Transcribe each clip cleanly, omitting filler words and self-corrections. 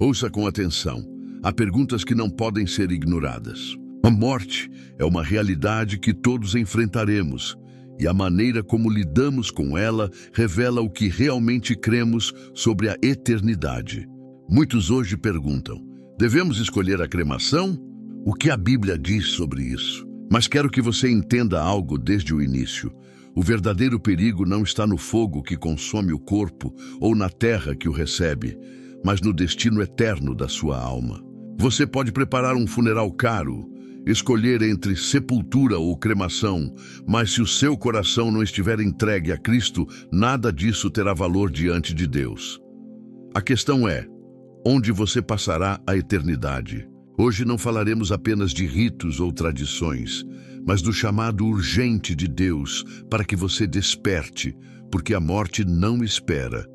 Ouça com atenção. Há perguntas que não podem ser ignoradas. A morte é uma realidade que todos enfrentaremos, e a maneira como lidamos com ela revela o que realmente cremos sobre a eternidade. Muitos hoje perguntam: devemos escolher a cremação? O que a Bíblia diz sobre isso? Mas quero que você entenda algo desde o início. O verdadeiro perigo não está no fogo que consome o corpo ou na terra que o recebe, mas no destino eterno da sua alma. Você pode preparar um funeral caro, escolher entre sepultura ou cremação, mas se o seu coração não estiver entregue a Cristo, nada disso terá valor diante de Deus. A questão é: onde você passará a eternidade? Hoje não falaremos apenas de ritos ou tradições, mas do chamado urgente de Deus para que você desperte, porque a morte não espera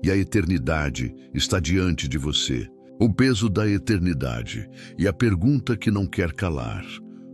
e a eternidade está diante de você. O peso da eternidade e a pergunta que não quer calar.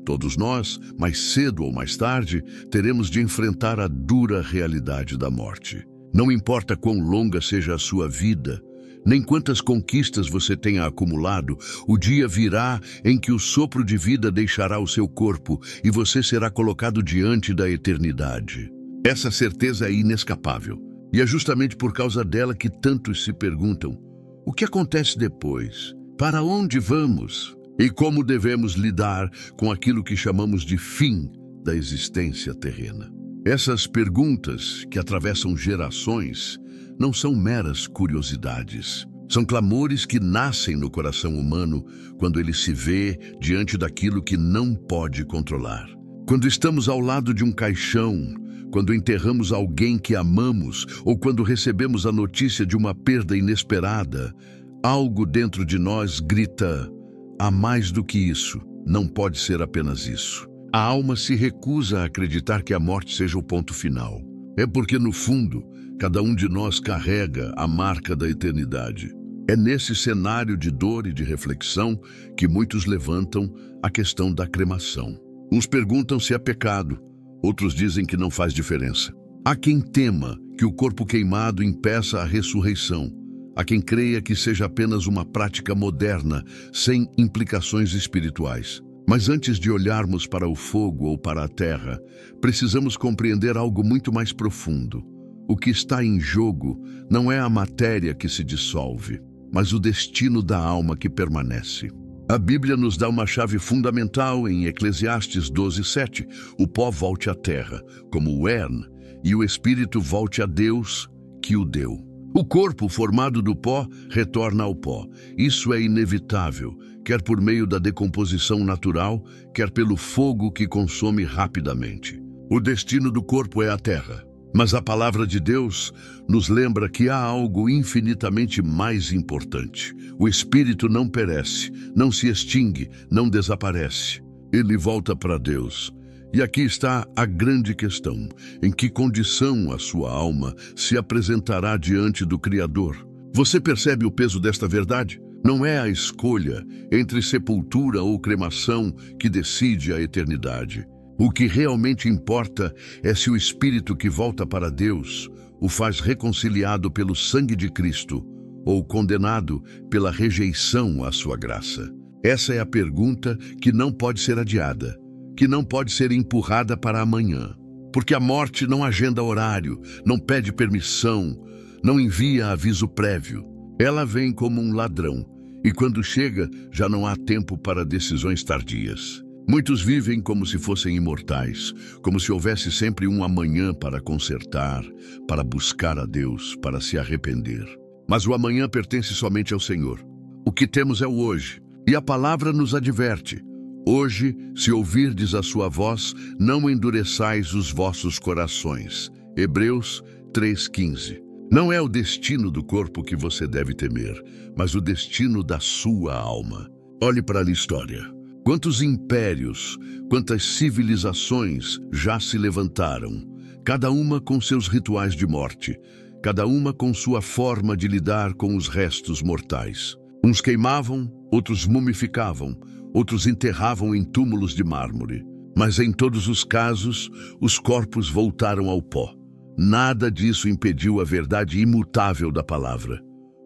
Todos nós, mais cedo ou mais tarde, teremos de enfrentar a dura realidade da morte. Não importa quão longa seja a sua vida, nem quantas conquistas você tenha acumulado, o dia virá em que o sopro de vida deixará o seu corpo e você será colocado diante da eternidade. Essa certeza é inescapável, e é justamente por causa dela que tantos se perguntam: o que acontece depois? Para onde vamos? E como devemos lidar com aquilo que chamamos de fim da existência terrena? Essas perguntas, que atravessam gerações, não são meras curiosidades. São clamores que nascem no coração humano quando ele se vê diante daquilo que não pode controlar. Quando estamos ao lado de um caixão, quando enterramos alguém que amamos ou quando recebemos a notícia de uma perda inesperada, algo dentro de nós grita: há mais do que isso, não pode ser apenas isso. A alma se recusa a acreditar que a morte seja o ponto final. É porque, no fundo, cada um de nós carrega a marca da eternidade. É nesse cenário de dor e de reflexão que muitos levantam a questão da cremação. Uns perguntam se é pecado, outros dizem que não faz diferença. Há quem tema que o corpo queimado impeça a ressurreição. Há quem creia que seja apenas uma prática moderna, sem implicações espirituais. Mas antes de olharmos para o fogo ou para a terra, precisamos compreender algo muito mais profundo. O que está em jogo não é a matéria que se dissolve, mas o destino da alma que permanece. A Bíblia nos dá uma chave fundamental em Eclesiastes 12:7. O pó volte à terra, como o Ern, e o espírito volte a Deus, que o deu. O corpo formado do pó retorna ao pó. Isso é inevitável, quer por meio da decomposição natural, quer pelo fogo que consome rapidamente. O destino do corpo é a terra. Mas a palavra de Deus nos lembra que há algo infinitamente mais importante. O espírito não perece, não se extingue, não desaparece. Ele volta para Deus. E aqui está a grande questão: em que condição a sua alma se apresentará diante do Criador? Você percebe o peso desta verdade? Não é a escolha entre sepultura ou cremação que decide a eternidade. O que realmente importa é se o espírito que volta para Deus o faz reconciliado pelo sangue de Cristo ou condenado pela rejeição à sua graça. Essa é a pergunta que não pode ser adiada, que não pode ser empurrada para amanhã. Porque a morte não agenda horário, não pede permissão, não envia aviso prévio. Ela vem como um ladrão, e quando chega, já não há tempo para decisões tardias. Muitos vivem como se fossem imortais, como se houvesse sempre um amanhã para consertar, para buscar a Deus, para se arrepender. Mas o amanhã pertence somente ao Senhor. O que temos é o hoje, e a palavra nos adverte: hoje, se ouvirdes a sua voz, não endureçais os vossos corações. Hebreus 3:15. Não é o destino do corpo que você deve temer, mas o destino da sua alma. Olhe para a história. Quantos impérios, quantas civilizações já se levantaram, cada uma com seus rituais de morte, cada uma com sua forma de lidar com os restos mortais. Uns queimavam, outros mumificavam, outros enterravam em túmulos de mármore. Mas em todos os casos, os corpos voltaram ao pó. Nada disso impediu a verdade imutável da palavra.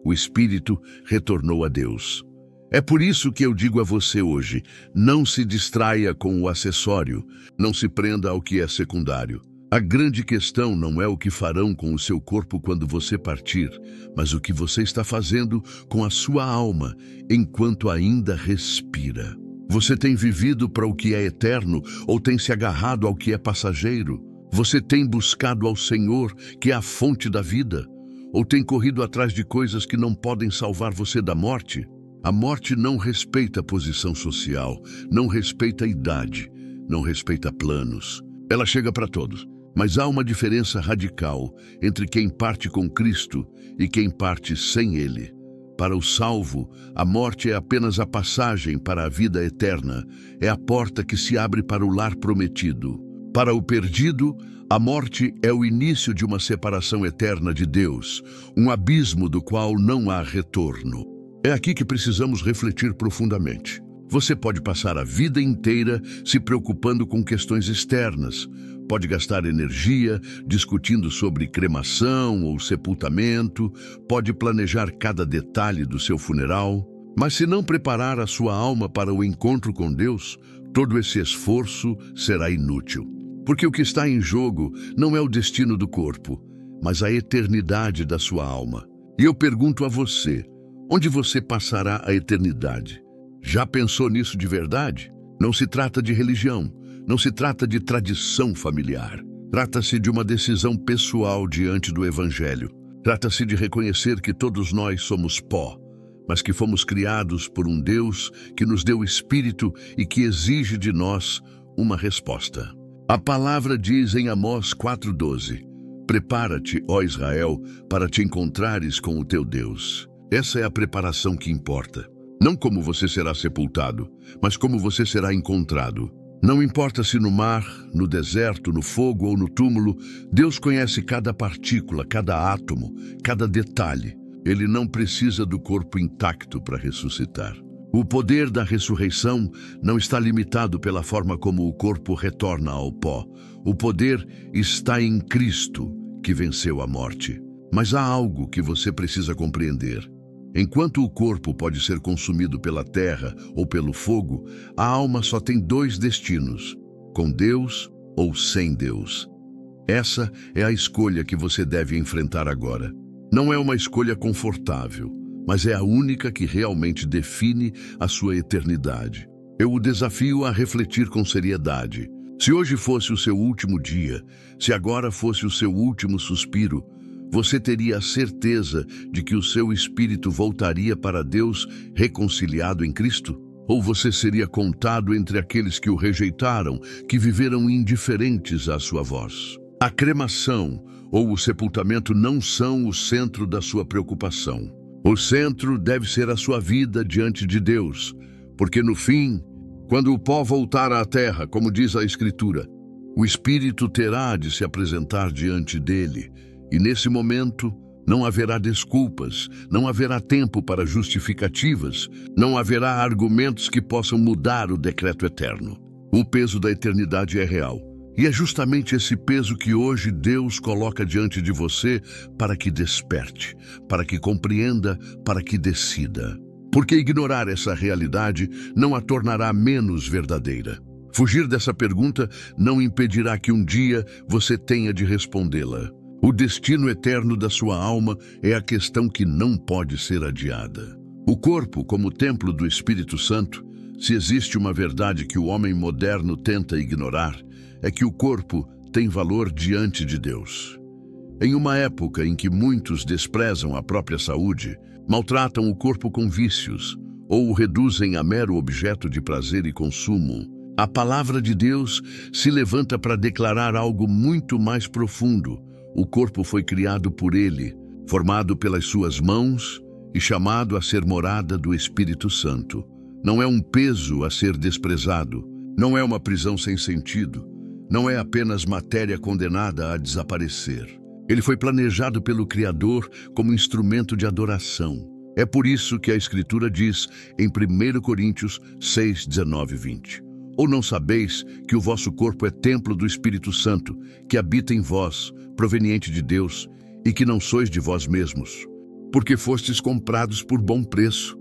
O espírito retornou a Deus. É por isso que eu digo a você hoje, não se distraia com o acessório, não se prenda ao que é secundário. A grande questão não é o que farão com o seu corpo quando você partir, mas o que você está fazendo com a sua alma enquanto ainda respira. Você tem vivido para o que é eterno ou tem se agarrado ao que é passageiro? Você tem buscado ao Senhor, que é a fonte da vida? Ou tem corrido atrás de coisas que não podem salvar você da morte? A morte não respeita posição social, não respeita idade, não respeita planos. Ela chega para todos. Mas há uma diferença radical entre quem parte com Cristo e quem parte sem Ele. Para o salvo, a morte é apenas a passagem para a vida eterna, é a porta que se abre para o lar prometido. Para o perdido, a morte é o início de uma separação eterna de Deus, um abismo do qual não há retorno. É aqui que precisamos refletir profundamente. Você pode passar a vida inteira se preocupando com questões externas, pode gastar energia discutindo sobre cremação ou sepultamento, pode planejar cada detalhe do seu funeral, mas se não preparar a sua alma para o encontro com Deus, todo esse esforço será inútil. Porque o que está em jogo não é o destino do corpo, mas a eternidade da sua alma. E eu pergunto a você, onde você passará a eternidade? Já pensou nisso de verdade? Não se trata de religião, não se trata de tradição familiar. Trata-se de uma decisão pessoal diante do Evangelho. Trata-se de reconhecer que todos nós somos pó, mas que fomos criados por um Deus que nos deu Espírito e que exige de nós uma resposta. A palavra diz em Amós 4:12, prepara-te, ó Israel, para te encontrares com o teu Deus. Essa é a preparação que importa. Não como você será sepultado, mas como você será encontrado. Não importa se no mar, no deserto, no fogo ou no túmulo, Deus conhece cada partícula, cada átomo, cada detalhe. Ele não precisa do corpo intacto para ressuscitar. O poder da ressurreição não está limitado pela forma como o corpo retorna ao pó. O poder está em Cristo, que venceu a morte. Mas há algo que você precisa compreender. Enquanto o corpo pode ser consumido pela terra ou pelo fogo, a alma só tem dois destinos, com Deus ou sem Deus. Essa é a escolha que você deve enfrentar agora. Não é uma escolha confortável, mas é a única que realmente define a sua eternidade. Eu o desafio a refletir com seriedade. Se hoje fosse o seu último dia, se agora fosse o seu último suspiro, você teria a certeza de que o seu espírito voltaria para Deus reconciliado em Cristo? Ou você seria contado entre aqueles que o rejeitaram, que viveram indiferentes à sua voz? A cremação ou o sepultamento não são o centro da sua preocupação. O centro deve ser a sua vida diante de Deus, porque no fim, quando o pó voltar à terra, como diz a Escritura, o espírito terá de se apresentar diante dele. E nesse momento, não haverá desculpas, não haverá tempo para justificativas, não haverá argumentos que possam mudar o decreto eterno. O peso da eternidade é real. E é justamente esse peso que hoje Deus coloca diante de você para que desperte, para que compreenda, para que decida. Porque ignorar essa realidade não a tornará menos verdadeira. Fugir dessa pergunta não impedirá que um dia você tenha de respondê-la. O destino eterno da sua alma é a questão que não pode ser adiada. O corpo, como templo do Espírito Santo, se existe uma verdade que o homem moderno tenta ignorar, é que o corpo tem valor diante de Deus. Em uma época em que muitos desprezam a própria saúde, maltratam o corpo com vícios ou o reduzem a mero objeto de prazer e consumo, a palavra de Deus se levanta para declarar algo muito mais profundo. O corpo foi criado por Ele, formado pelas suas mãos e chamado a ser morada do Espírito Santo. Não é um peso a ser desprezado, não é uma prisão sem sentido, não é apenas matéria condenada a desaparecer. Ele foi planejado pelo Criador como instrumento de adoração. É por isso que a Escritura diz em 1 Coríntios 6, 19 e 20. Ou não sabeis que o vosso corpo é templo do Espírito Santo, que habita em vós, proveniente de Deus, e que não sois de vós mesmos? porque fostes comprados por bom preço.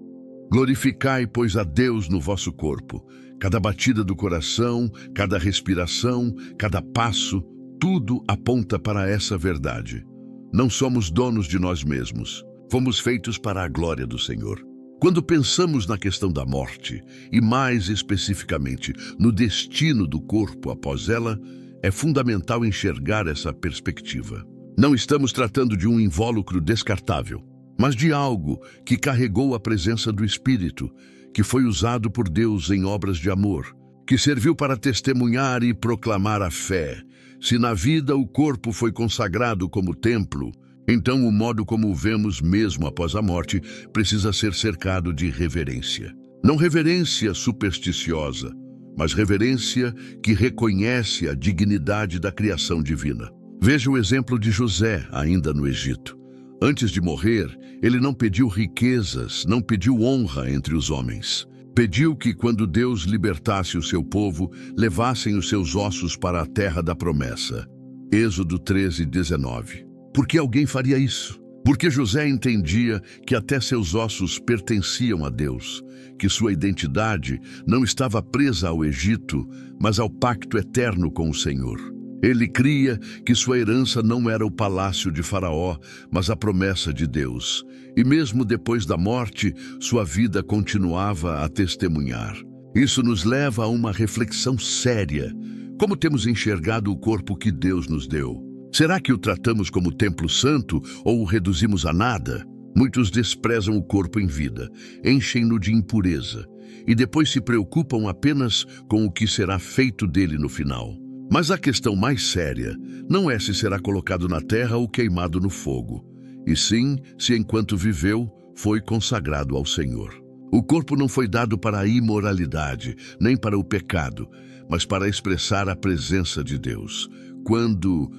Glorificai, pois, a Deus no vosso corpo. Cada batida do coração, cada respiração, cada passo, tudo aponta para essa verdade. Não somos donos de nós mesmos. Fomos feitos para a glória do Senhor. Quando pensamos na questão da morte, e mais especificamente no destino do corpo após ela, é fundamental enxergar essa perspectiva. Não estamos tratando de um invólucro descartável, mas de algo que carregou a presença do Espírito, que foi usado por Deus em obras de amor, que serviu para testemunhar e proclamar a fé. Se na vida o corpo foi consagrado como templo, então o modo como o vemos mesmo após a morte precisa ser cercado de reverência. Não reverência supersticiosa, mas reverência que reconhece a dignidade da criação divina. Veja o exemplo de José, ainda no Egito. Antes de morrer, ele não pediu riquezas, não pediu honra entre os homens. Pediu que, quando Deus libertasse o seu povo, levassem os seus ossos para a terra da promessa. Êxodo 13:19. Por que alguém faria isso? Porque José entendia que até seus ossos pertenciam a Deus, que sua identidade não estava presa ao Egito, mas ao pacto eterno com o Senhor. Ele cria que sua herança não era o palácio de Faraó, mas a promessa de Deus. E mesmo depois da morte, sua vida continuava a testemunhar. Isso nos leva a uma reflexão séria. Como temos enxergado o corpo que Deus nos deu? Será que o tratamos como templo santo ou o reduzimos a nada? Muitos desprezam o corpo em vida, enchem-no de impureza e depois se preocupam apenas com o que será feito dele no final. Mas a questão mais séria não é se será colocado na terra ou queimado no fogo, e sim se enquanto viveu foi consagrado ao Senhor. O corpo não foi dado para a imoralidade, nem para o pecado, mas para expressar a presença de Deus. Quando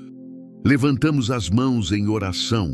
levantamos as mãos em oração,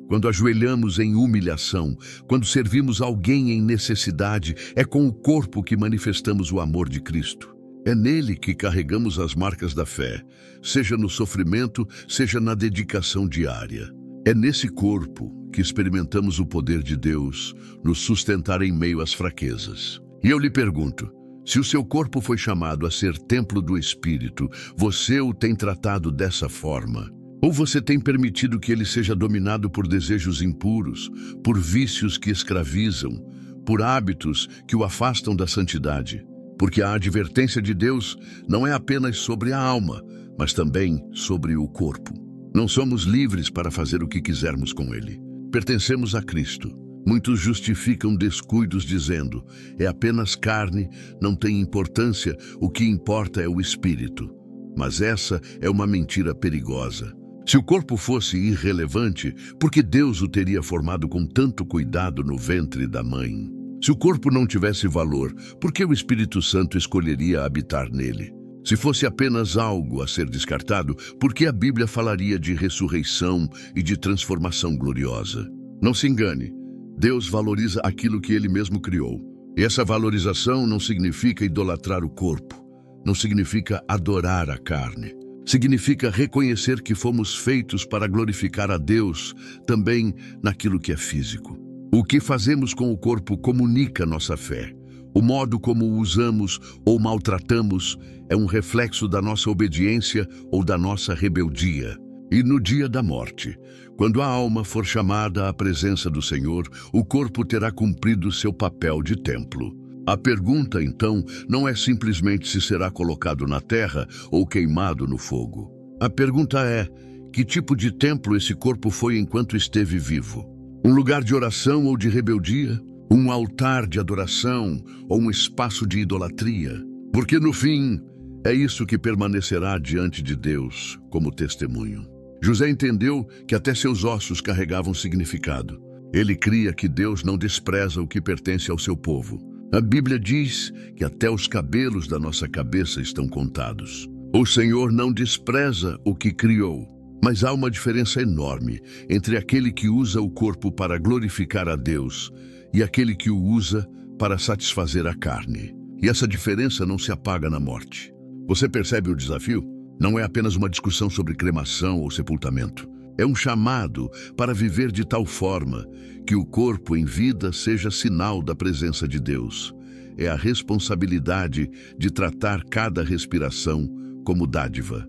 quando ajoelhamos em humilhação, quando servimos alguém em necessidade, é com o corpo que manifestamos o amor de Cristo. É nele que carregamos as marcas da fé, seja no sofrimento, seja na dedicação diária. É nesse corpo que experimentamos o poder de Deus nos sustentar em meio às fraquezas. E eu lhe pergunto, se o seu corpo foi chamado a ser templo do Espírito, você o tem tratado dessa forma? Ou você tem permitido que ele seja dominado por desejos impuros, por vícios que escravizam, por hábitos que o afastam da santidade? Porque a advertência de Deus não é apenas sobre a alma, mas também sobre o corpo. Não somos livres para fazer o que quisermos com ele. Pertencemos a Cristo. Muitos justificam descuidos dizendo, é apenas carne, não tem importância, o que importa é o espírito. Mas essa é uma mentira perigosa. Se o corpo fosse irrelevante, por que Deus o teria formado com tanto cuidado no ventre da mãe? Se o corpo não tivesse valor, por que o Espírito Santo escolheria habitar nele? Se fosse apenas algo a ser descartado, por que a Bíblia falaria de ressurreição e de transformação gloriosa? Não se engane, Deus valoriza aquilo que Ele mesmo criou. E essa valorização não significa idolatrar o corpo, não significa adorar a carne. Significa reconhecer que fomos feitos para glorificar a Deus também naquilo que é físico. O que fazemos com o corpo comunica nossa fé. O modo como o usamos ou maltratamos é um reflexo da nossa obediência ou da nossa rebeldia. E no dia da morte, quando a alma for chamada à presença do Senhor, o corpo terá cumprido seu papel de templo. A pergunta, então, não é simplesmente se será colocado na terra ou queimado no fogo. A pergunta é, que tipo de templo esse corpo foi enquanto esteve vivo? Um lugar de oração ou de rebeldia? Um altar de adoração ou um espaço de idolatria? Porque no fim, é isso que permanecerá diante de Deus como testemunho. José entendeu que até seus ossos carregavam significado. Ele cria que Deus não despreza o que pertence ao seu povo. A Bíblia diz que até os cabelos da nossa cabeça estão contados. O Senhor não despreza o que criou. Mas há uma diferença enorme entre aquele que usa o corpo para glorificar a Deus e aquele que o usa para satisfazer a carne. E essa diferença não se apaga na morte. Você percebe o desafio? Não é apenas uma discussão sobre cremação ou sepultamento. É um chamado para viver de tal forma que o corpo em vida seja sinal da presença de Deus. É a responsabilidade de tratar cada respiração como dádiva,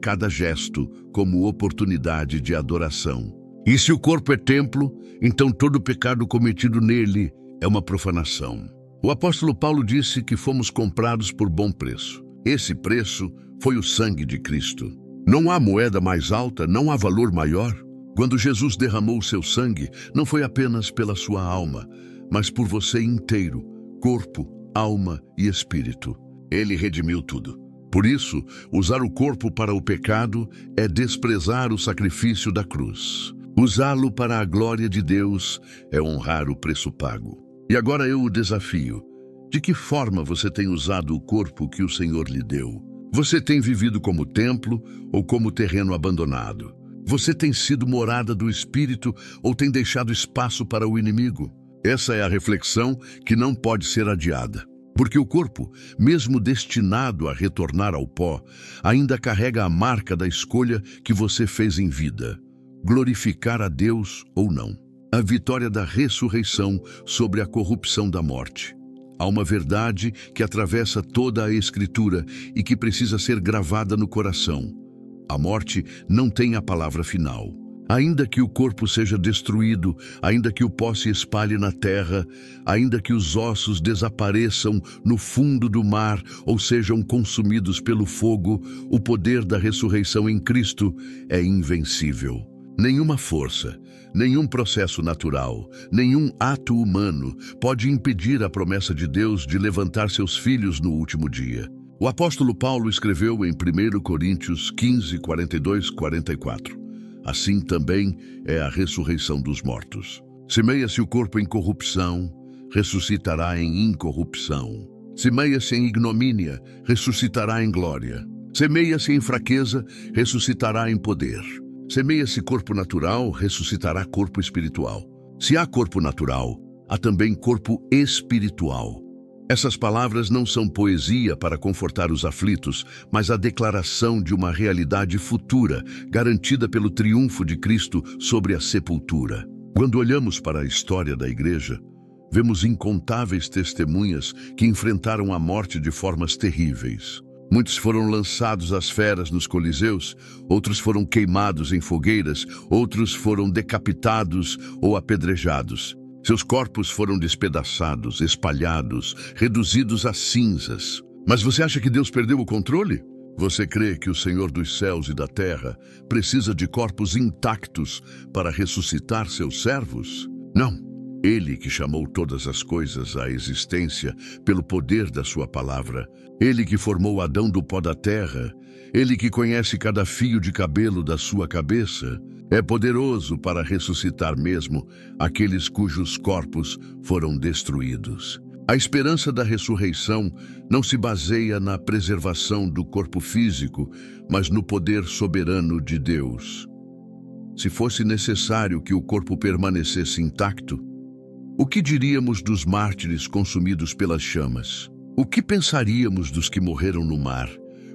cada gesto como oportunidade de adoração. E se o corpo é templo, então todo pecado cometido nele é uma profanação. O apóstolo Paulo disse que fomos comprados por bom preço. Esse preço foi o sangue de Cristo. Não há moeda mais alta, não há valor maior. Quando Jesus derramou seu sangue, não foi apenas pela sua alma, mas por você inteiro, corpo, alma e espírito. Ele redimiu tudo. Por isso, usar o corpo para o pecado é desprezar o sacrifício da cruz. Usá-lo para a glória de Deus é honrar o preço pago. E agora eu o desafio. De que forma você tem usado o corpo que o Senhor lhe deu? Você tem vivido como templo ou como terreno abandonado? Você tem sido morada do Espírito ou tem deixado espaço para o inimigo? Essa é a reflexão que não pode ser adiada. Porque o corpo, mesmo destinado a retornar ao pó, ainda carrega a marca da escolha que você fez em vida. Glorificar a Deus ou não. A vitória da ressurreição sobre a corrupção da morte. Há uma verdade que atravessa toda a Escritura e que precisa ser gravada no coração. A morte não tem a palavra final. Ainda que o corpo seja destruído, ainda que o pó se espalhe na terra, ainda que os ossos desapareçam no fundo do mar ou sejam consumidos pelo fogo, o poder da ressurreição em Cristo é invencível. Nenhuma força, nenhum processo natural, nenhum ato humano pode impedir a promessa de Deus de levantar seus filhos no último dia. O apóstolo Paulo escreveu em 1 Coríntios 15, 42, 44. Assim também é a ressurreição dos mortos. Semeia-se o corpo em corrupção, ressuscitará em incorrupção. Semeia-se em ignomínia, ressuscitará em glória. Semeia-se em fraqueza, ressuscitará em poder. Semeia-se corpo natural, ressuscitará corpo espiritual. Se há corpo natural, há também corpo espiritual. Essas palavras não são poesia para confortar os aflitos, mas a declaração de uma realidade futura, garantida pelo triunfo de Cristo sobre a sepultura. Quando olhamos para a história da Igreja, vemos incontáveis testemunhas que enfrentaram a morte de formas terríveis. Muitos foram lançados às feras nos coliseus, outros foram queimados em fogueiras, outros foram decapitados ou apedrejados. Seus corpos foram despedaçados, espalhados, reduzidos a cinzas. Mas você acha que Deus perdeu o controle? Você crê que o Senhor dos céus e da terra precisa de corpos intactos para ressuscitar seus servos? Não. Ele que chamou todas as coisas à existência pelo poder da sua palavra. Ele que formou Adão do pó da terra. Ele que conhece cada fio de cabelo da sua cabeça. É poderoso para ressuscitar mesmo aqueles cujos corpos foram destruídos. A esperança da ressurreição não se baseia na preservação do corpo físico, mas no poder soberano de Deus. Se fosse necessário que o corpo permanecesse intacto, o que diríamos dos mártires consumidos pelas chamas? O que pensaríamos dos que morreram no mar,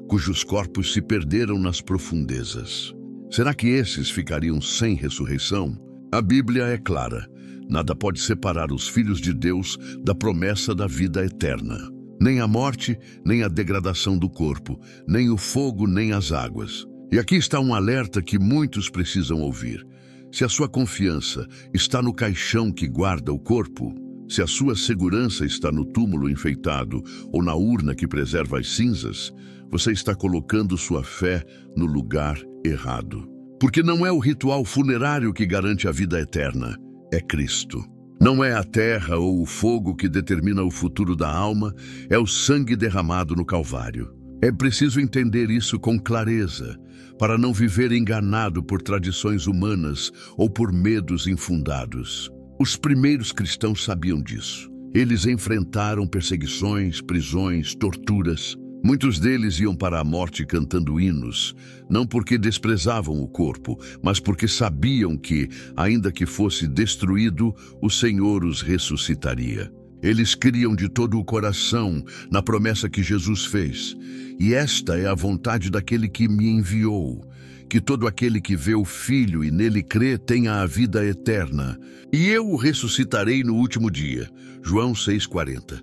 cujos corpos se perderam nas profundezas? Será que esses ficariam sem ressurreição? A Bíblia é clara. Nada pode separar os filhos de Deus da promessa da vida eterna. Nem a morte, nem a degradação do corpo, nem o fogo, nem as águas. E aqui está um alerta que muitos precisam ouvir. Se a sua confiança está no caixão que guarda o corpo, se a sua segurança está no túmulo enfeitado ou na urna que preserva as cinzas, você está colocando sua fé no lugar errado. Porque não é o ritual funerário que garante a vida eterna, é Cristo. Não é a terra ou o fogo que determina o futuro da alma, é o sangue derramado no Calvário. É preciso entender isso com clareza, para não viver enganado por tradições humanas ou por medos infundados. Os primeiros cristãos sabiam disso. Eles enfrentaram perseguições, prisões, torturas. Muitos deles iam para a morte cantando hinos, não porque desprezavam o corpo, mas porque sabiam que, ainda que fosse destruído, o Senhor os ressuscitaria. Eles criam de todo o coração na promessa que Jesus fez. E esta é a vontade daquele que me enviou, que todo aquele que vê o Filho e nele crê tenha a vida eterna. E eu o ressuscitarei no último dia. João 6,40.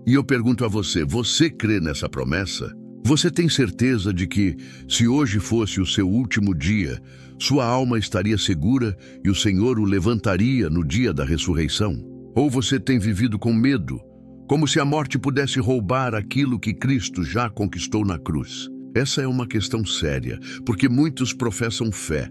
E eu pergunto a você, você crê nessa promessa? Você tem certeza de que, se hoje fosse o seu último dia, sua alma estaria segura e o Senhor o levantaria no dia da ressurreição? Ou você tem vivido com medo, como se a morte pudesse roubar aquilo que Cristo já conquistou na cruz? Essa é uma questão séria, porque muitos professam fé,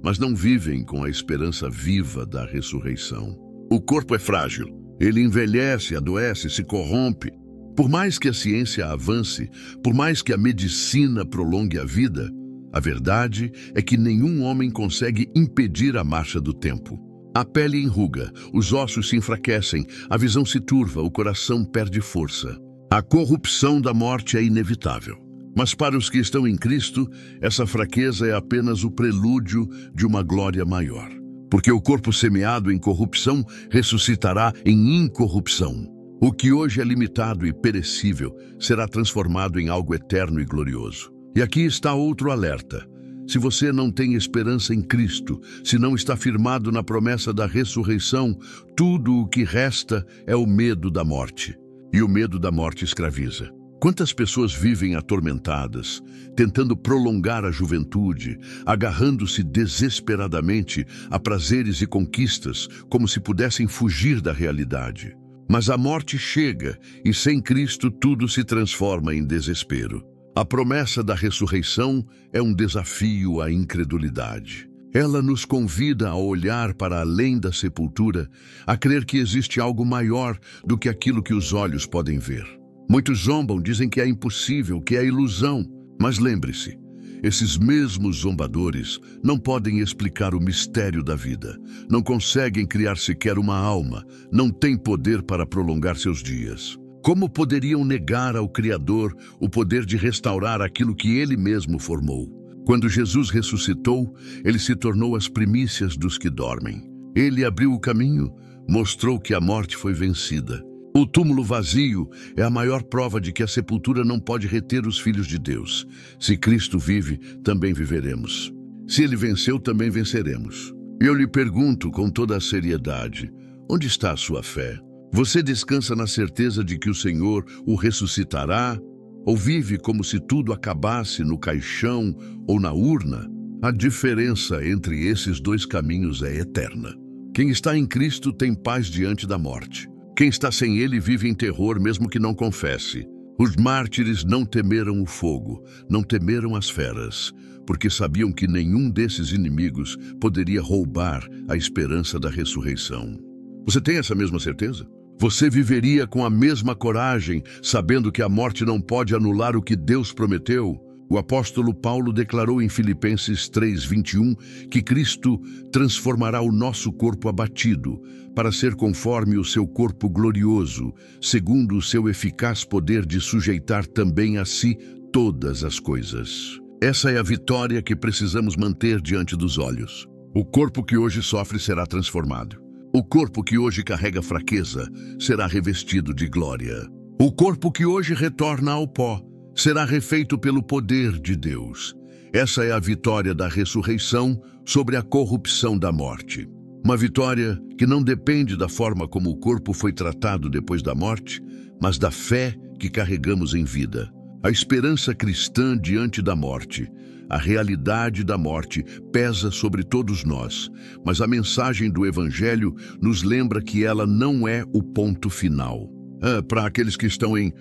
mas não vivem com a esperança viva da ressurreição. O corpo é frágil, ele envelhece, adoece, se corrompe. Por mais que a ciência avance, por mais que a medicina prolongue a vida, a verdade é que nenhum homem consegue impedir a marcha do tempo. A pele enruga, os ossos se enfraquecem, a visão se turva, o coração perde força. A corrupção da morte é inevitável. Mas para os que estão em Cristo, essa fraqueza é apenas o prelúdio de uma glória maior. Porque o corpo semeado em corrupção ressuscitará em incorrupção. O que hoje é limitado e perecível será transformado em algo eterno e glorioso. E aqui está outro alerta. Se você não tem esperança em Cristo, se não está firmado na promessa da ressurreição, tudo o que resta é o medo da morte. E o medo da morte escraviza. Quantas pessoas vivem atormentadas, tentando prolongar a juventude, agarrando-se desesperadamente a prazeres e conquistas, como se pudessem fugir da realidade. Mas a morte chega e sem Cristo tudo se transforma em desespero. A promessa da ressurreição é um desafio à incredulidade. Ela nos convida a olhar para além da sepultura, a crer que existe algo maior do que aquilo que os olhos podem ver. Muitos zombam, dizem que é impossível, que é ilusão. Mas lembre-se, esses mesmos zombadores não podem explicar o mistério da vida, não conseguem criar sequer uma alma, não têm poder para prolongar seus dias. Como poderiam negar ao Criador o poder de restaurar aquilo que Ele mesmo formou? Quando Jesus ressuscitou, Ele se tornou as primícias dos que dormem. Ele abriu o caminho, mostrou que a morte foi vencida. O túmulo vazio é a maior prova de que a sepultura não pode reter os filhos de Deus. Se Cristo vive, também viveremos. Se Ele venceu, também venceremos. E eu lhe pergunto com toda a seriedade, onde está a sua fé? Você descansa na certeza de que o Senhor o ressuscitará? Ou vive como se tudo acabasse no caixão ou na urna? A diferença entre esses dois caminhos é eterna. Quem está em Cristo tem paz diante da morte. Quem está sem Ele vive em terror mesmo que não confesse. Os mártires não temeram o fogo, não temeram as feras, porque sabiam que nenhum desses inimigos poderia roubar a esperança da ressurreição. Você tem essa mesma certeza? Você viveria com a mesma coragem, sabendo que a morte não pode anular o que Deus prometeu? O apóstolo Paulo declarou em Filipenses 3:21 que Cristo transformará o nosso corpo abatido para ser conforme o seu corpo glorioso, segundo o seu eficaz poder de sujeitar também a si todas as coisas. Essa é a vitória que precisamos manter diante dos olhos. O corpo que hoje sofre será transformado. O corpo que hoje carrega fraqueza será revestido de glória. O corpo que hoje retorna ao pó será refeito pelo poder de Deus. Essa é a vitória da ressurreição sobre a corrupção da morte. Uma vitória que não depende da forma como o corpo foi tratado depois da morte, mas da fé que carregamos em vida. A esperança cristã diante da morte, a realidade da morte pesa sobre todos nós, mas a mensagem do Evangelho nos lembra que ela não é o ponto final. Para aqueles que estão em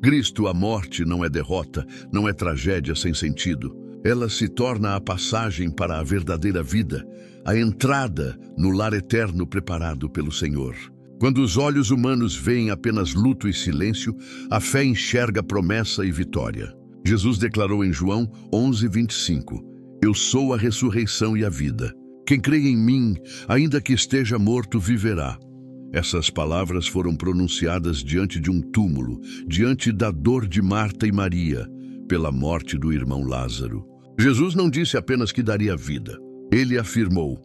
Cristo, a morte não é derrota, não é tragédia sem sentido. Ela se torna a passagem para a verdadeira vida, a entrada no lar eterno preparado pelo Senhor. Quando os olhos humanos veem apenas luto e silêncio, a fé enxerga promessa e vitória. Jesus declarou em João 11:25, Eu sou a ressurreição e a vida. Quem crê em mim, ainda que esteja morto, viverá. Essas palavras foram pronunciadas diante de um túmulo, diante da dor de Marta e Maria, pela morte do irmão Lázaro. Jesus não disse apenas que daria vida. Ele afirmou,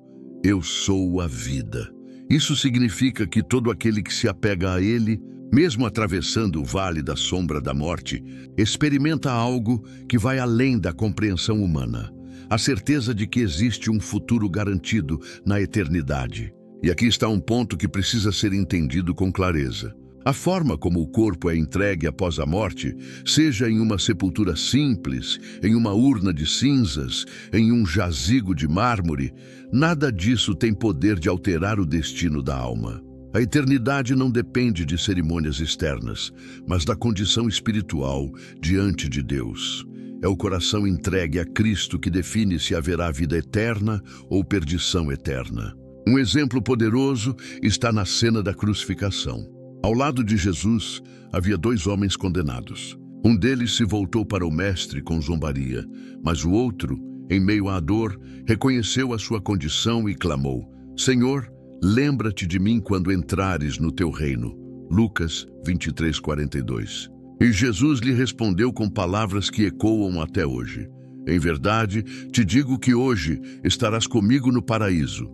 Eu sou a vida. Isso significa que todo aquele que se apega a Ele, mesmo atravessando o vale da sombra da morte, experimenta algo que vai além da compreensão humana. A certeza de que existe um futuro garantido na eternidade. E aqui está um ponto que precisa ser entendido com clareza. A forma como o corpo é entregue após a morte, seja em uma sepultura simples, em uma urna de cinzas, em um jazigo de mármore, nada disso tem poder de alterar o destino da alma. A eternidade não depende de cerimônias externas, mas da condição espiritual diante de Deus. É o coração entregue a Cristo que define se haverá vida eterna ou perdição eterna. Um exemplo poderoso está na cena da crucificação. Ao lado de Jesus, havia 2 homens condenados. Um deles se voltou para o mestre com zombaria, mas o outro, em meio à dor, reconheceu a sua condição e clamou: Senhor, lembra-te de mim quando entrares no teu reino. Lucas 23:42. E Jesus lhe respondeu com palavras que ecoam até hoje. Em verdade, te digo que hoje estarás comigo no paraíso.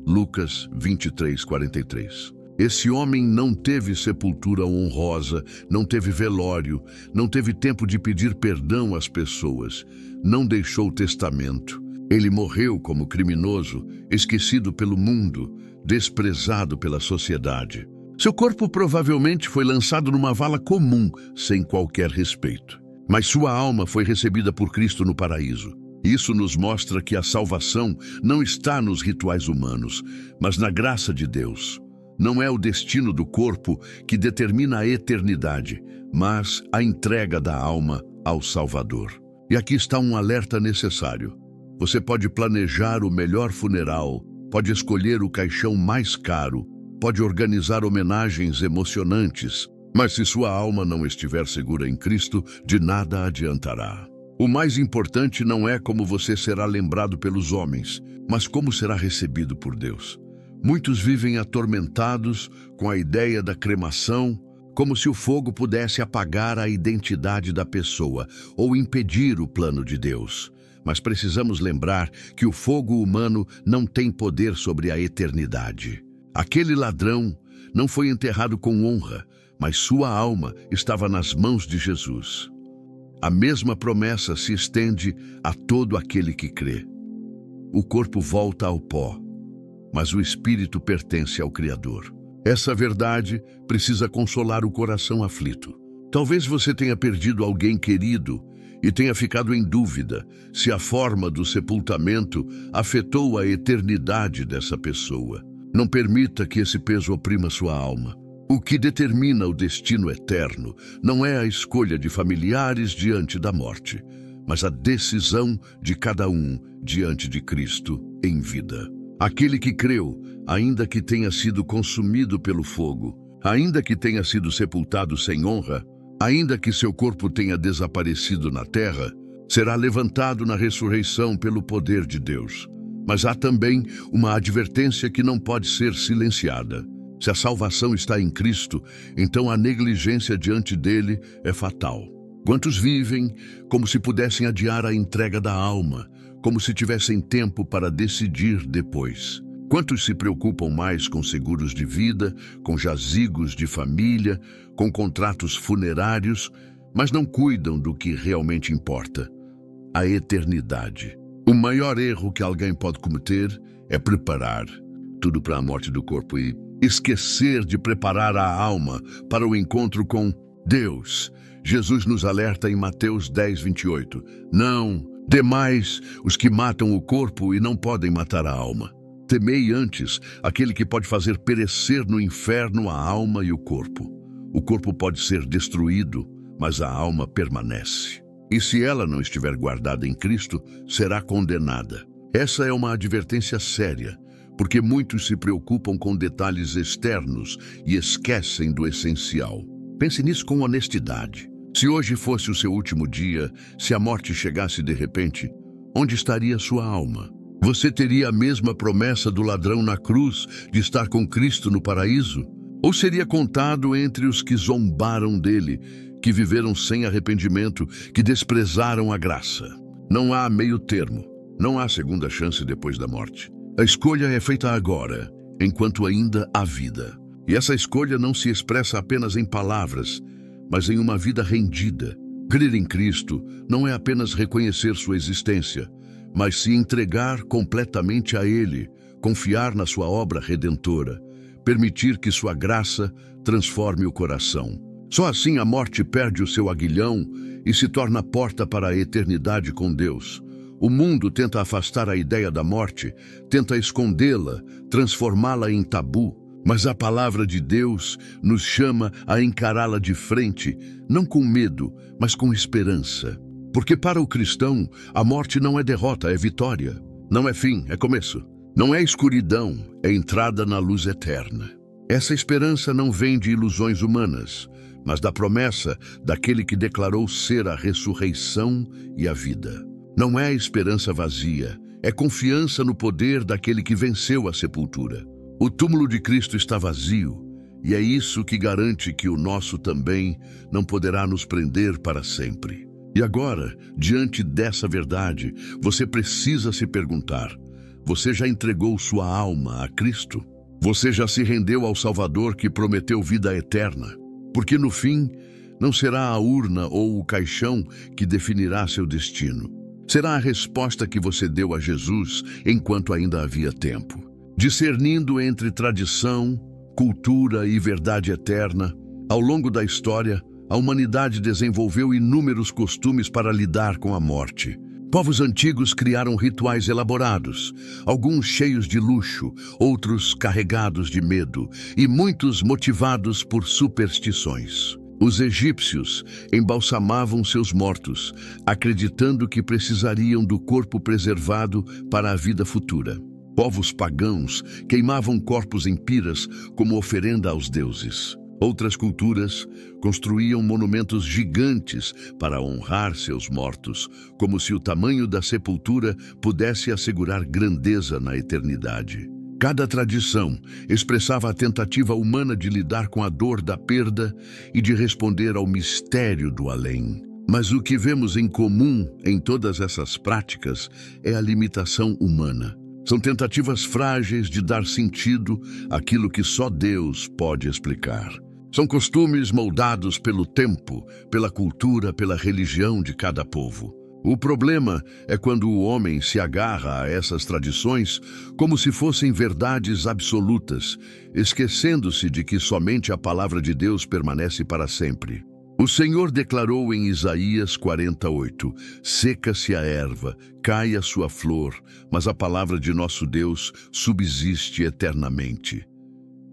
Lucas 23:43. Esse homem não teve sepultura honrosa, não teve velório, não teve tempo de pedir perdão às pessoas, não deixou testamento. Ele morreu como criminoso, esquecido pelo mundo, desprezado pela sociedade. Seu corpo provavelmente foi lançado numa vala comum, sem qualquer respeito. Mas sua alma foi recebida por Cristo no paraíso. Isso nos mostra que a salvação não está nos rituais humanos, mas na graça de Deus. Não é o destino do corpo que determina a eternidade, mas a entrega da alma ao Salvador. E aqui está um alerta necessário. Você pode planejar o melhor funeral, pode escolher o caixão mais caro, pode organizar homenagens emocionantes, mas se sua alma não estiver segura em Cristo, de nada adiantará. O mais importante não é como você será lembrado pelos homens, mas como será recebido por Deus. Muitos vivem atormentados com a ideia da cremação, como se o fogo pudesse apagar a identidade da pessoa ou impedir o plano de Deus. Mas precisamos lembrar que o fogo humano não tem poder sobre a eternidade. Aquele ladrão não foi enterrado com honra, mas sua alma estava nas mãos de Jesus. A mesma promessa se estende a todo aquele que crê. O corpo volta ao pó, mas o espírito pertence ao Criador. Essa verdade precisa consolar o coração aflito. Talvez você tenha perdido alguém querido e tenha ficado em dúvida se a forma do sepultamento afetou a eternidade dessa pessoa. Não permita que esse peso oprima sua alma. O que determina o destino eterno não é a escolha de familiares diante da morte, mas a decisão de cada um diante de Cristo em vida. Aquele que creu, ainda que tenha sido consumido pelo fogo, ainda que tenha sido sepultado sem honra, ainda que seu corpo tenha desaparecido na terra, será levantado na ressurreição pelo poder de Deus. Mas há também uma advertência que não pode ser silenciada. Se a salvação está em Cristo, então a negligência diante dele é fatal. Quantos vivem como se pudessem adiar a entrega da alma, como se tivessem tempo para decidir depois? Quantos se preocupam mais com seguros de vida, com jazigos de família, com contratos funerários, mas não cuidam do que realmente importa? A eternidade. O maior erro que alguém pode cometer é preparar tudo para a morte do corpo e esquecer de preparar a alma para o encontro com Deus. Jesus nos alerta em Mateus 10:28. Não, demais os que matam o corpo e não podem matar a alma. Temei antes aquele que pode fazer perecer no inferno a alma e o corpo. O corpo pode ser destruído, mas a alma permanece. E se ela não estiver guardada em Cristo, será condenada. Essa é uma advertência séria, porque muitos se preocupam com detalhes externos e esquecem do essencial. Pense nisso com honestidade. Se hoje fosse o seu último dia, se a morte chegasse de repente, onde estaria sua alma? Você teria a mesma promessa do ladrão na cruz de estar com Cristo no paraíso? Ou seria contado entre os que zombaram dele, que viveram sem arrependimento, que desprezaram a graça? Não há meio termo, não há segunda chance depois da morte. A escolha é feita agora. enquanto ainda há vida. E essa escolha não se expressa apenas em palavras, mas em uma vida rendida. Crer em Cristo não é apenas reconhecer sua existência, mas se entregar completamente a Ele, confiar na sua obra redentora, permitir que sua graça transforme o coração. Só assim a morte perde o seu aguilhão e se torna a porta para a eternidade com Deus. O mundo tenta afastar a ideia da morte, tenta escondê-la, transformá-la em tabu, mas a palavra de Deus nos chama a encará-la de frente, não com medo, mas com esperança. Porque para o cristão, a morte não é derrota, é vitória. Não é fim, é começo. Não é escuridão, é entrada na luz eterna. Essa esperança não vem de ilusões humanas, mas da promessa daquele que declarou ser a ressurreição e a vida. Não é esperança vazia, é confiança no poder daquele que venceu a sepultura. O túmulo de Cristo está vazio, e é isso que garante que o nosso também não poderá nos prender para sempre. E agora, diante dessa verdade, você precisa se perguntar: você já entregou sua alma a Cristo? Você já se rendeu ao Salvador que prometeu vida eterna? Porque no fim, não será a urna ou o caixão que definirá seu destino. Será a resposta que você deu a Jesus enquanto ainda havia tempo. Discernindo entre tradição, cultura e verdade eterna, ao longo da história, a humanidade desenvolveu inúmeros costumes para lidar com a morte. Povos antigos criaram rituais elaborados, alguns cheios de luxo, outros carregados de medo, e muitos motivados por superstições. Os egípcios embalsamavam seus mortos, acreditando que precisariam do corpo preservado para a vida futura. Povos pagãos queimavam corpos em piras como oferenda aos deuses. Outras culturas construíam monumentos gigantes para honrar seus mortos, como se o tamanho da sepultura pudesse assegurar grandeza na eternidade. Cada tradição expressava a tentativa humana de lidar com a dor da perda e de responder ao mistério do além. Mas o que vemos em comum em todas essas práticas é a limitação humana. São tentativas frágeis de dar sentido àquilo que só Deus pode explicar. São costumes moldados pelo tempo, pela cultura, pela religião de cada povo. O problema é quando o homem se agarra a essas tradições como se fossem verdades absolutas, esquecendo-se de que somente a palavra de Deus permanece para sempre. O Senhor declarou em Isaías 48, seca-se a erva, cai a sua flor, mas a palavra de nosso Deus subsiste eternamente.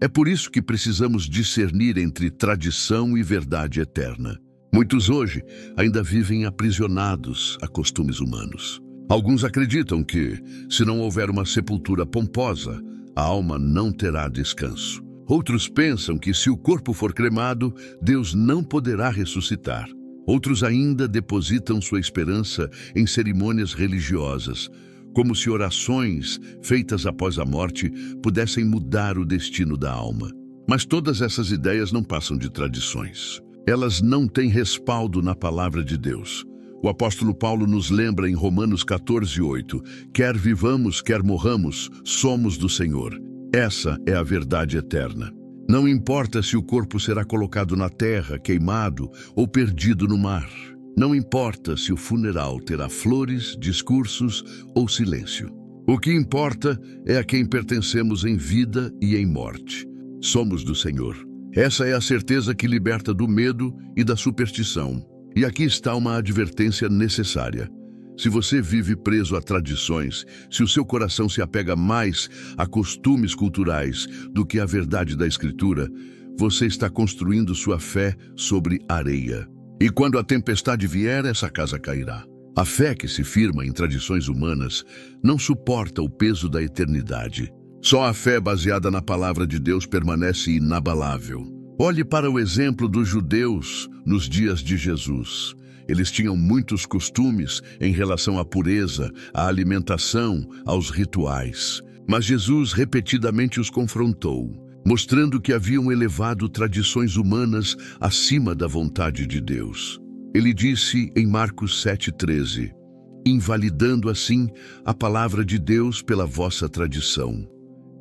É por isso que precisamos discernir entre tradição e verdade eterna. Muitos hoje ainda vivem aprisionados a costumes humanos. Alguns acreditam que, se não houver uma sepultura pomposa, a alma não terá descanso. Outros pensam que, se o corpo for cremado, Deus não poderá ressuscitar. Outros ainda depositam sua esperança em cerimônias religiosas, como se orações feitas após a morte pudessem mudar o destino da alma. Mas todas essas ideias não passam de tradições. Elas não têm respaldo na palavra de Deus. O apóstolo Paulo nos lembra em Romanos 14:8, quer vivamos, quer morramos, somos do Senhor. Essa é a verdade eterna. Não importa se o corpo será colocado na terra, queimado ou perdido no mar. Não importa se o funeral terá flores, discursos ou silêncio. O que importa é a quem pertencemos em vida e em morte. Somos do Senhor. Essa é a certeza que liberta do medo e da superstição. E aqui está uma advertência necessária. Se você vive preso a tradições, se o seu coração se apega mais a costumes culturais do que à verdade da Escritura, você está construindo sua fé sobre areia. E quando a tempestade vier, essa casa cairá. A fé que se firma em tradições humanas não suporta o peso da eternidade. Só a fé baseada na palavra de Deus permanece inabalável. Olhe para o exemplo dos judeus nos dias de Jesus. Eles tinham muitos costumes em relação à pureza, à alimentação, aos rituais. Mas Jesus repetidamente os confrontou, mostrando que haviam elevado tradições humanas acima da vontade de Deus. Ele disse em Marcos 7,13, invalidando assim a palavra de Deus pela vossa tradição.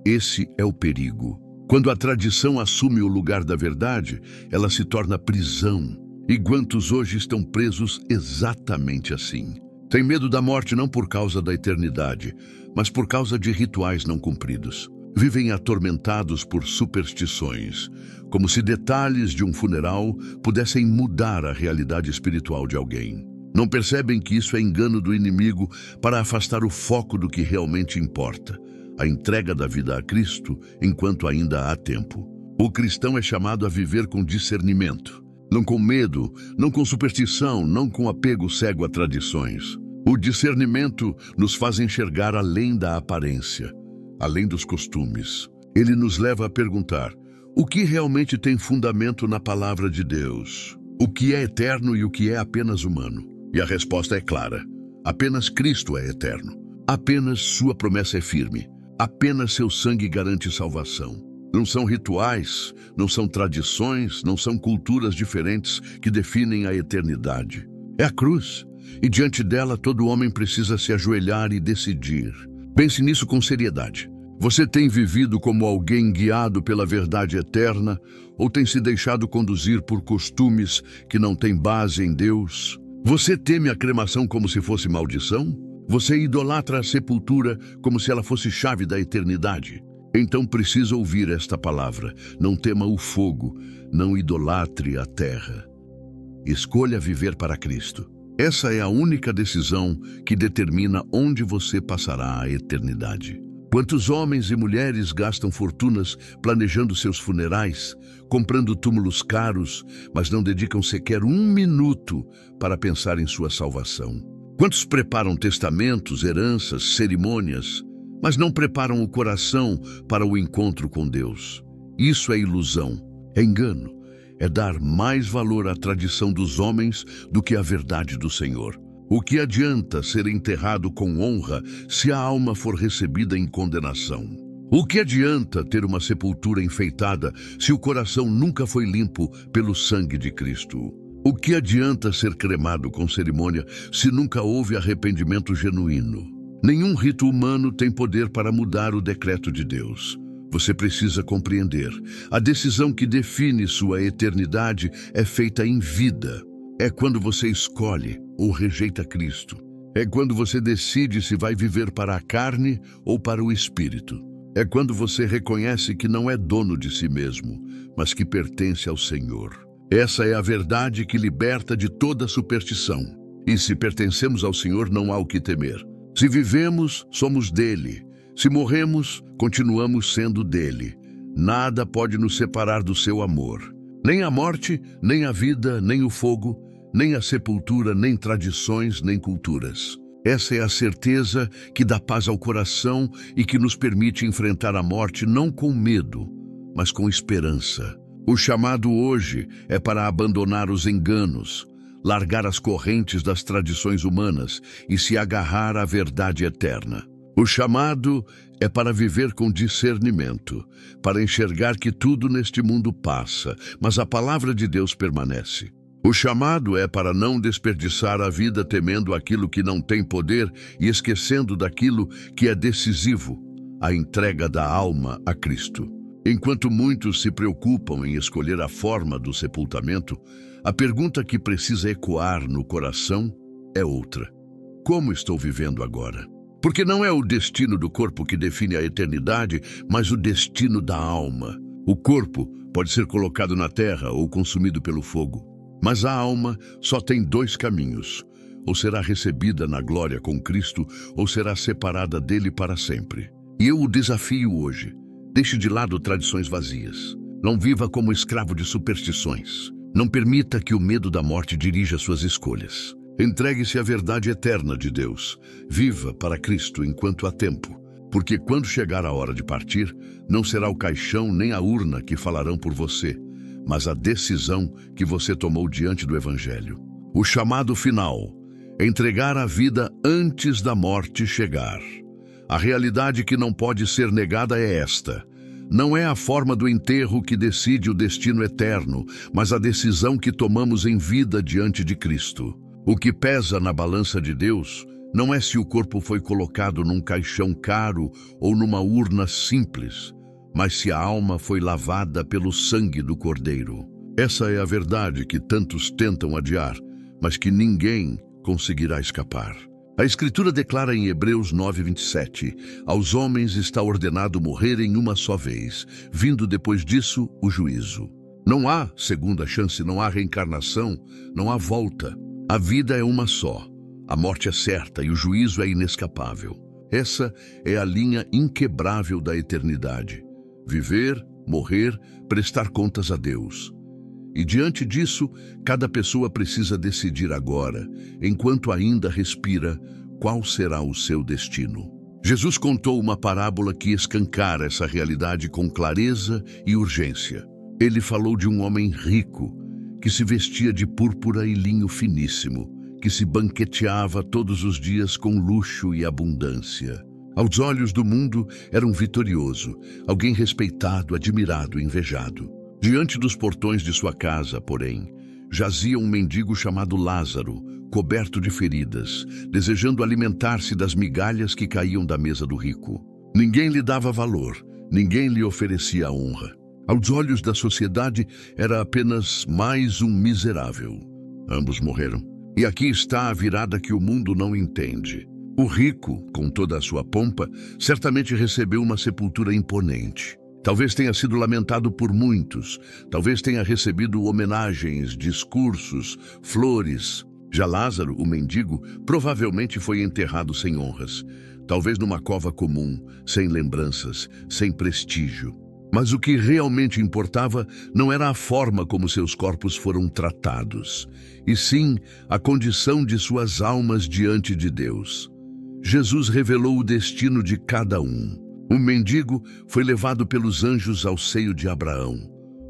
Esse é o perigo. Quando a tradição assume o lugar da verdade, ela se torna prisão. E quantos hoje estão presos exatamente assim? Têm medo da morte não por causa da eternidade, mas por causa de rituais não cumpridos. Vivem atormentados por superstições, como se detalhes de um funeral pudessem mudar a realidade espiritual de alguém. Não percebem que isso é engano do inimigo para afastar o foco do que realmente importa, a entrega da vida a Cristo enquanto ainda há tempo. O cristão é chamado a viver com discernimento, não com medo, não com superstição, não com apego cego a tradições. O discernimento nos faz enxergar além da aparência, além dos costumes. Ele nos leva a perguntar: o que realmente tem fundamento na palavra de Deus? O que é eterno e o que é apenas humano? E a resposta é clara: apenas Cristo é eterno. Apenas sua promessa é firme. Apenas seu sangue garante salvação. Não são rituais, não são tradições, não são culturas diferentes que definem a eternidade. É a cruz, e diante dela todo homem precisa se ajoelhar e decidir. Pense nisso com seriedade. Você tem vivido como alguém guiado pela verdade eterna ou tem se deixado conduzir por costumes que não têm base em Deus? Você teme a cremação como se fosse maldição? Você idolatra a sepultura como se ela fosse chave da eternidade? Então precisa ouvir esta palavra: não tema o fogo, não idolatre a terra. Escolha viver para Cristo. Essa é a única decisão que determina onde você passará a eternidade. Quantos homens e mulheres gastam fortunas planejando seus funerais, comprando túmulos caros, mas não dedicam sequer um minuto para pensar em sua salvação? Quantos preparam testamentos, heranças, cerimônias, mas não preparam o coração para o encontro com Deus? Isso é ilusão, é engano, é dar mais valor à tradição dos homens do que à verdade do Senhor. O que adianta ser enterrado com honra se a alma for recebida em condenação? O que adianta ter uma sepultura enfeitada se o coração nunca foi limpo pelo sangue de Cristo? O que adianta ser cremado com cerimônia se nunca houve arrependimento genuíno? Nenhum rito humano tem poder para mudar o decreto de Deus. Você precisa compreender: a decisão que define sua eternidade é feita em vida. É quando você escolhe ou rejeita Cristo. É quando você decide se vai viver para a carne ou para o Espírito. É quando você reconhece que não é dono de si mesmo, mas que pertence ao Senhor. Essa é a verdade que liberta de toda superstição. E se pertencemos ao Senhor, não há o que temer. Se vivemos, somos dele. Se morremos, continuamos sendo dele. Nada pode nos separar do seu amor. Nem a morte, nem a vida, nem o fogo, nem a sepultura, nem tradições, nem culturas. Essa é a certeza que dá paz ao coração e que nos permite enfrentar a morte não com medo, mas com esperança. O chamado hoje é para abandonar os enganos, largar as correntes das tradições humanas e se agarrar à verdade eterna. O chamado é para viver com discernimento, para enxergar que tudo neste mundo passa, mas a palavra de Deus permanece. O chamado é para não desperdiçar a vida temendo aquilo que não tem poder e esquecendo daquilo que é decisivo, a entrega da alma a Cristo. Enquanto muitos se preocupam em escolher a forma do sepultamento, a pergunta que precisa ecoar no coração é outra: como estou vivendo agora? Porque não é o destino do corpo que define a eternidade, mas o destino da alma. O corpo pode ser colocado na terra ou consumido pelo fogo. Mas a alma só tem dois caminhos: ou será recebida na glória com Cristo, ou será separada dele para sempre. E eu o desafio hoje: deixe de lado tradições vazias. Não viva como escravo de superstições. Não permita que o medo da morte dirija suas escolhas. Entregue-se à verdade eterna de Deus. Viva para Cristo enquanto há tempo. Porque quando chegar a hora de partir, não será o caixão nem a urna que falarão por você, mas a decisão que você tomou diante do Evangelho. O chamado final é entregar a vida antes da morte chegar. A realidade que não pode ser negada é esta: não é a forma do enterro que decide o destino eterno, mas a decisão que tomamos em vida diante de Cristo. O que pesa na balança de Deus não é se o corpo foi colocado num caixão caro ou numa urna simples, mas se a alma foi lavada pelo sangue do Cordeiro. Essa é a verdade que tantos tentam adiar, mas que ninguém conseguirá escapar. A Escritura declara em Hebreus 9:27, aos homens está ordenado morrerem uma só vez, vindo depois disso o juízo. Não há segunda chance, não há reencarnação, não há volta. A vida é uma só, a morte é certa e o juízo é inescapável. Essa é a linha inquebrável da eternidade. Viver, morrer, prestar contas a Deus. E diante disso, cada pessoa precisa decidir agora, enquanto ainda respira, qual será o seu destino. Jesus contou uma parábola que escancara essa realidade com clareza e urgência. Ele falou de um homem rico, que se vestia de púrpura e linho finíssimo, que se banqueteava todos os dias com luxo e abundância. Aos olhos do mundo, era um vitorioso, alguém respeitado, admirado, invejado. Diante dos portões de sua casa, porém, jazia um mendigo chamado Lázaro, coberto de feridas, desejando alimentar-se das migalhas que caíam da mesa do rico. Ninguém lhe dava valor, ninguém lhe oferecia honra. Aos olhos da sociedade, era apenas mais um miserável. Ambos morreram. E aqui está a virada que o mundo não entende. O rico, com toda a sua pompa, certamente recebeu uma sepultura imponente. Talvez tenha sido lamentado por muitos, talvez tenha recebido homenagens, discursos, flores. Já Lázaro, o mendigo, provavelmente foi enterrado sem honras, talvez numa cova comum, sem lembranças, sem prestígio. Mas o que realmente importava não era a forma como seus corpos foram tratados, e sim a condição de suas almas diante de Deus. Jesus revelou o destino de cada um. O mendigo foi levado pelos anjos ao seio de Abraão,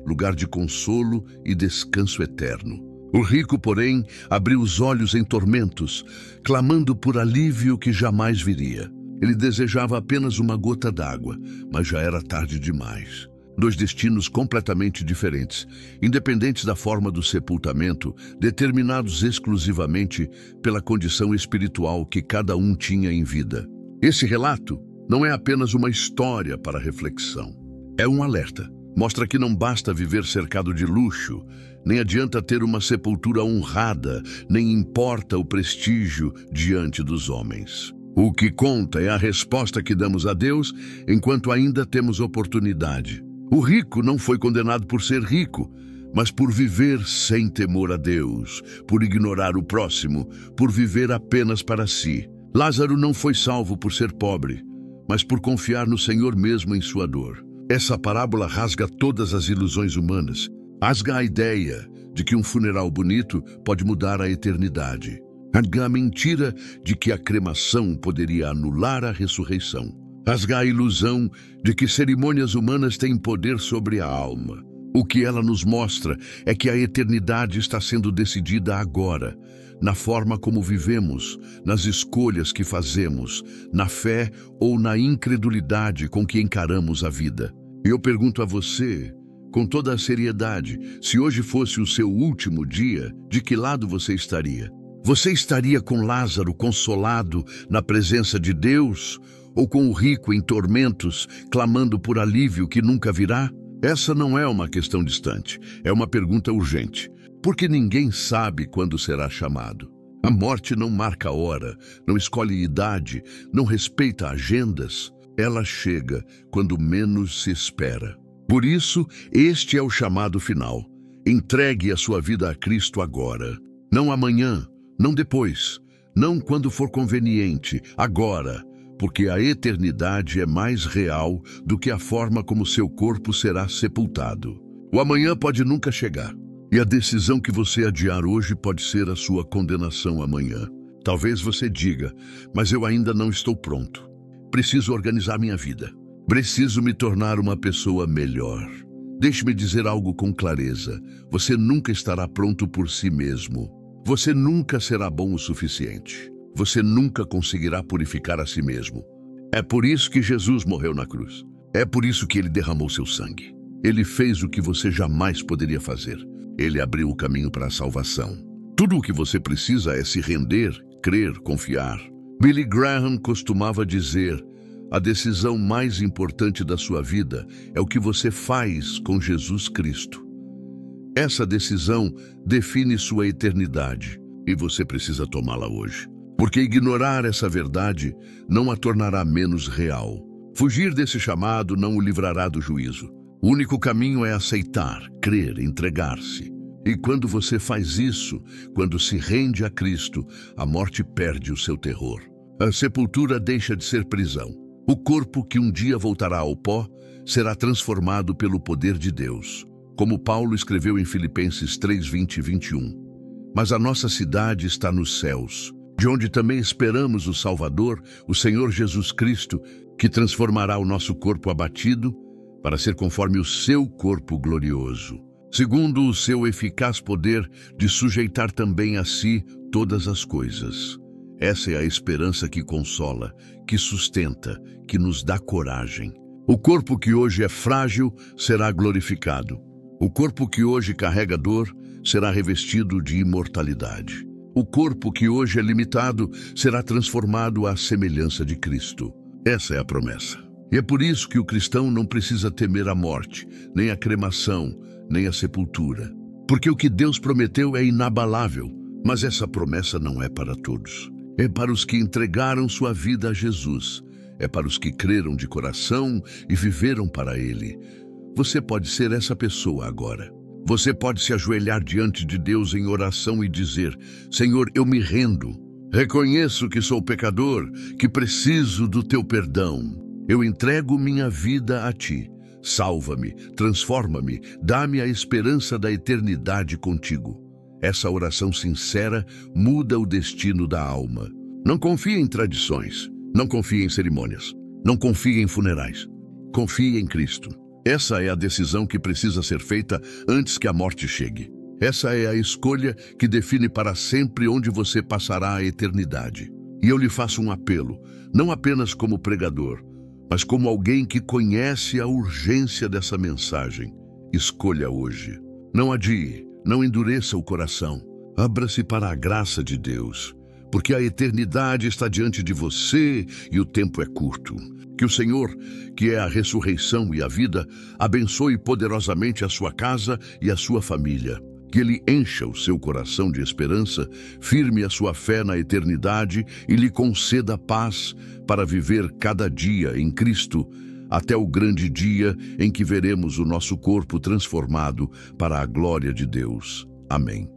lugar de consolo e descanso eterno. O rico, porém, abriu os olhos em tormentos, clamando por alívio que jamais viria. Ele desejava apenas uma gota d'água, mas já era tarde demais. Dois destinos completamente diferentes, independentes da forma do sepultamento, determinados exclusivamente pela condição espiritual que cada um tinha em vida. Esse relato não é apenas uma história para reflexão. É um alerta. Mostra que não basta viver cercado de luxo, nem adianta ter uma sepultura honrada, nem importa o prestígio diante dos homens. O que conta é a resposta que damos a Deus enquanto ainda temos oportunidade. O rico não foi condenado por ser rico, mas por viver sem temor a Deus, por ignorar o próximo, por viver apenas para si. Lázaro não foi salvo por ser pobre, mas por confiar no Senhor mesmo em sua dor. Essa parábola rasga todas as ilusões humanas, rasga a ideia de que um funeral bonito pode mudar a eternidade, rasga a mentira de que a cremação poderia anular a ressurreição, rasga a ilusão de que cerimônias humanas têm poder sobre a alma. O que ela nos mostra é que a eternidade está sendo decidida agora, na forma como vivemos, nas escolhas que fazemos, na fé ou na incredulidade com que encaramos a vida. E eu pergunto a você, com toda a seriedade, se hoje fosse o seu último dia, de que lado você estaria? Você estaria com Lázaro consolado na presença de Deus, ou com o rico em tormentos, clamando por alívio que nunca virá? Essa não é uma questão distante, é uma pergunta urgente. Porque ninguém sabe quando será chamado. A morte não marca hora, não escolhe idade, não respeita agendas. Ela chega quando menos se espera. Por isso, este é o chamado final. Entregue a sua vida a Cristo agora. Não amanhã, não depois, não quando for conveniente, agora. Porque a eternidade é mais real do que a forma como seu corpo será sepultado. O amanhã pode nunca chegar. E a decisão que você adiar hoje pode ser a sua condenação amanhã. Talvez você diga, mas eu ainda não estou pronto. Preciso organizar minha vida. Preciso me tornar uma pessoa melhor. Deixe-me dizer algo com clareza. Você nunca estará pronto por si mesmo. Você nunca será bom o suficiente. Você nunca conseguirá purificar a si mesmo. É por isso que Jesus morreu na cruz. É por isso que ele derramou seu sangue. Ele fez o que você jamais poderia fazer. Ele abriu o caminho para a salvação. Tudo o que você precisa é se render, crer, confiar. Billy Graham costumava dizer: a decisão mais importante da sua vida é o que você faz com Jesus Cristo. Essa decisão define sua eternidade e você precisa tomá-la hoje. Porque ignorar essa verdade não a tornará menos real. Fugir desse chamado não o livrará do juízo. O único caminho é aceitar, crer, entregar-se. E quando você faz isso, quando se rende a Cristo, a morte perde o seu terror. A sepultura deixa de ser prisão. O corpo que um dia voltará ao pó será transformado pelo poder de Deus, como Paulo escreveu em Filipenses 3:20 e 21. Mas a nossa cidade está nos céus, de onde também esperamos o Salvador, o Senhor Jesus Cristo, que transformará o nosso corpo abatido para ser conforme o seu corpo glorioso, segundo o seu eficaz poder de sujeitar também a si todas as coisas. Essa é a esperança que consola, que sustenta, que nos dá coragem. O corpo que hoje é frágil será glorificado. O corpo que hoje carrega dor será revestido de imortalidade. O corpo que hoje é limitado será transformado à semelhança de Cristo. Essa é a promessa. E é por isso que o cristão não precisa temer a morte, nem a cremação, nem a sepultura. Porque o que Deus prometeu é inabalável, mas essa promessa não é para todos. É para os que entregaram sua vida a Jesus. É para os que creram de coração e viveram para Ele. Você pode ser essa pessoa agora. Você pode se ajoelhar diante de Deus em oração e dizer: Senhor, eu me rendo. Reconheço que sou pecador, que preciso do teu perdão. Eu entrego minha vida a ti. Salva-me, transforma-me, dá-me a esperança da eternidade contigo. Essa oração sincera muda o destino da alma. Não confie em tradições, não confie em cerimônias, não confie em funerais. Confie em Cristo. Essa é a decisão que precisa ser feita antes que a morte chegue. Essa é a escolha que define para sempre onde você passará a eternidade. E eu lhe faço um apelo, não apenas como pregador, mas como alguém que conhece a urgência dessa mensagem. Escolha hoje. Não adie, não endureça o coração. Abra-se para a graça de Deus, porque a eternidade está diante de você e o tempo é curto. Que o Senhor, que é a ressurreição e a vida, abençoe poderosamente a sua casa e a sua família. Que Ele encha o seu coração de esperança, firme a sua fé na eternidade e lhe conceda paz para viver cada dia em Cristo, até o grande dia em que veremos o nosso corpo transformado para a glória de Deus. Amém.